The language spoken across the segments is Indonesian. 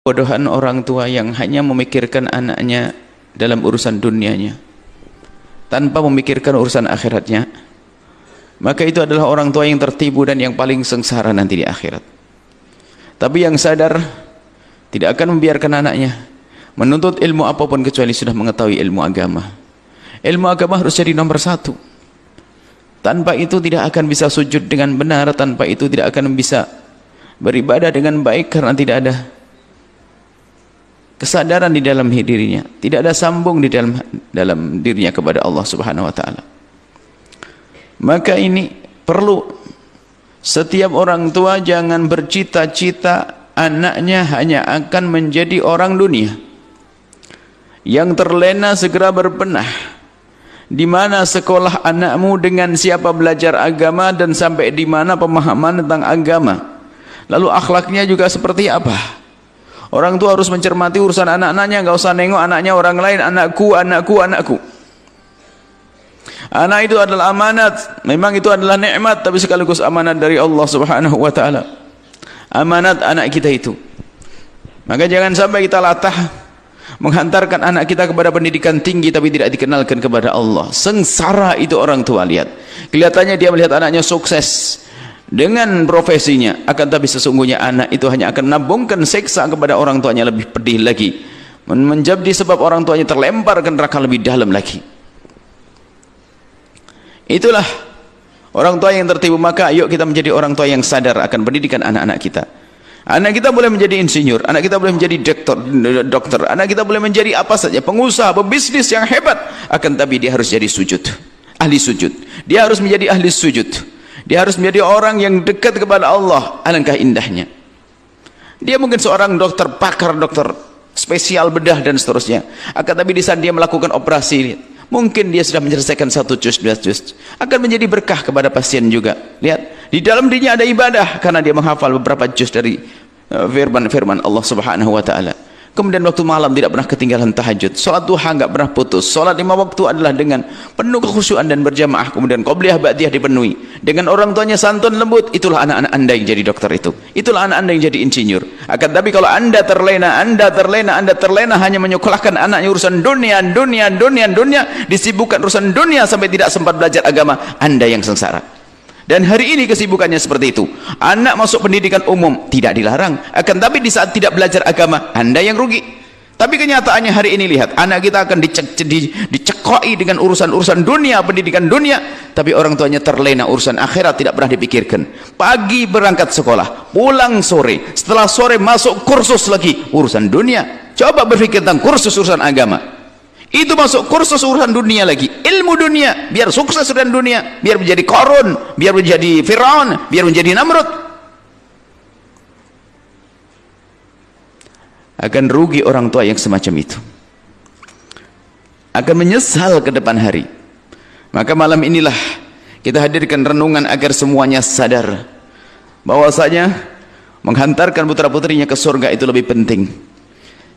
kebodohan orang tua yang hanya memikirkan anaknya dalam urusan dunianya tanpa memikirkan urusan akhiratnya, maka itu adalah orang tua yang tertipu dan yang paling sengsara nanti di akhirat. Tapi yang sadar tidak akan membiarkan anaknya menuntut ilmu apapun kecuali sudah mengetahui ilmu agama. Ilmu agama harus jadi nomor satu. Tanpa itu tidak akan bisa sujud dengan benar, tanpa itu tidak akan bisa beribadah dengan baik, karena tidak ada kesadaran di dalam dirinya, tidak ada sambung di dalam dirinya kepada Allah Subhanahu wa taala. Maka ini perlu setiap orang tua jangan bercita-cita anaknya hanya akan menjadi orang dunia. Yang terlena segera berbenah. Di mana sekolah anakmu, dengan siapa belajar agama, dan sampai di mana pemahaman tentang agama. Lalu akhlaknya juga seperti apa? Orang tua harus mencermati urusan anak-anaknya, nggak usah nengok anaknya orang lain, anakku, anakku, anakku. Anak itu adalah amanat, memang itu adalah nikmat, tapi sekaligus amanat dari Allah Subhanahu wa taala. Amanat anak kita itu. Maka jangan sampai kita latah menghantarkan anak kita kepada pendidikan tinggi tapi tidak dikenalkan kepada Allah. Sengsara itu orang tua. Lihat, kelihatannya dia melihat anaknya sukses dengan profesinya, akan tapi sesungguhnya anak itu hanya akan menabungkan siksa kepada orang tuanya lebih pedih lagi, menjadi sebab orang tuanya terlempar ke neraka lebih dalam lagi. Itulah orang tua yang tertipu. Maka ayo kita menjadi orang tua yang sadar akan pendidikan anak-anak kita. Anak kita boleh menjadi insinyur, anak kita boleh menjadi dokter, anak kita boleh menjadi apa saja, pengusaha, pebisnis yang hebat, akan tapi dia harus jadi sujud, ahli sujud. Dia harus menjadi ahli sujud. Dia harus menjadi orang yang dekat kepada Allah. Alangkah indahnya. Dia mungkin seorang dokter, pakar dokter, spesial bedah dan seterusnya. Akan tapi di saat dia melakukan operasi, mungkin dia sudah menyelesaikan 1 juz, 2 juz, akan menjadi berkah kepada pasien juga. Lihat, di dalam dirinya ada ibadah karena dia menghafal beberapa juz dari firman Allah Subhanahu wa taala. Kemudian waktu malam tidak pernah ketinggalan tahajud, salat duha enggak pernah putus, salat 5 waktu adalah dengan penuh kekhusyuan dan berjamaah, kemudian qobliyah ba'diyah dipenuhi. Dengan orang tuanya santun lembut, itulah anak-anak Anda yang jadi dokter itu. Itulah anak Anda yang jadi insinyur. Akan tapi kalau Anda terlena hanya menyekolahkan anaknya urusan dunia, disibukkan urusan dunia sampai tidak sempat belajar agama, Anda yang sengsara. Dan hari ini kesibukannya seperti itu. Anak masuk pendidikan umum tidak dilarang, akan tapi di saat tidak belajar agama, Anda yang rugi. Tapi kenyataannya hari ini lihat, anak kita akan dicekoi dengan urusan-urusan dunia, pendidikan dunia, tapi orang tuanya terlena urusan akhirat, tidak pernah dipikirkan. Pagi berangkat sekolah, pulang sore, setelah sore masuk kursus lagi, urusan dunia. Coba berpikir tentang kursus urusan agama. Itu masuk kursus urusan dunia lagi, ilmu dunia, biar sukses urusan dunia, biar menjadi Qarun, biar menjadi Firaun, biar menjadi Namrud. Akan rugi orang tua yang semacam itu, akan menyesal ke depan hari. Maka malam inilah kita hadirkan renungan agar semuanya sadar bahwasanya menghantarkan putra-putrinya ke surga itu lebih penting,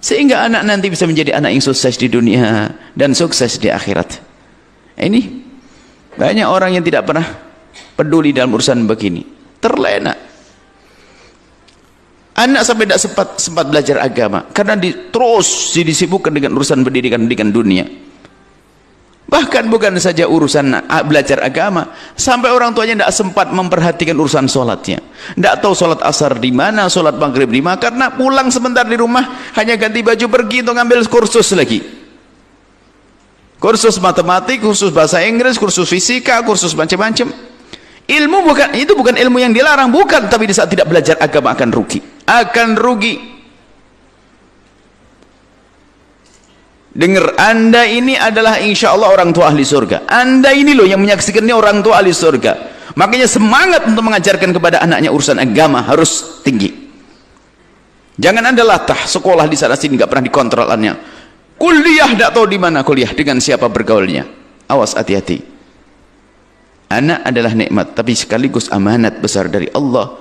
sehingga anak nanti bisa menjadi anak yang sukses di dunia dan sukses di akhirat. Ini banyak orang yang tidak pernah peduli dalam urusan begini, terlena. Anak sampai tidak sempat belajar agama karena terus disibukkan dengan urusan pendidikan dunia. Bahkan bukan saja urusan belajar agama, sampai orang tuanya tidak sempat memperhatikan urusan sholatnya. Tidak tahu sholat asar di mana, sholat maghrib di mana, karena pulang sebentar di rumah hanya ganti baju pergi untuk ngambil kursus lagi. Kursus matematik, kursus bahasa Inggris, kursus fisika, kursus macam-macam. Ilmu bukan ilmu yang dilarang, bukan, tapi di saat tidak belajar agama akan rugi. Akan rugi. Dengar, Anda ini adalah insya Allah orang tua ahli surga. Anda ini loh yang menyaksikan ini orang tua ahli surga. Makanya semangat untuk mengajarkan kepada anaknya urusan agama harus tinggi. Jangan Anda latah sekolah di sana sini nggak pernah dikontrol anaknya. Kuliah tidak tahu di mana kuliah, dengan siapa bergaulnya. Awas, hati-hati. Anak adalah nikmat, tapi sekaligus amanat besar dari Allah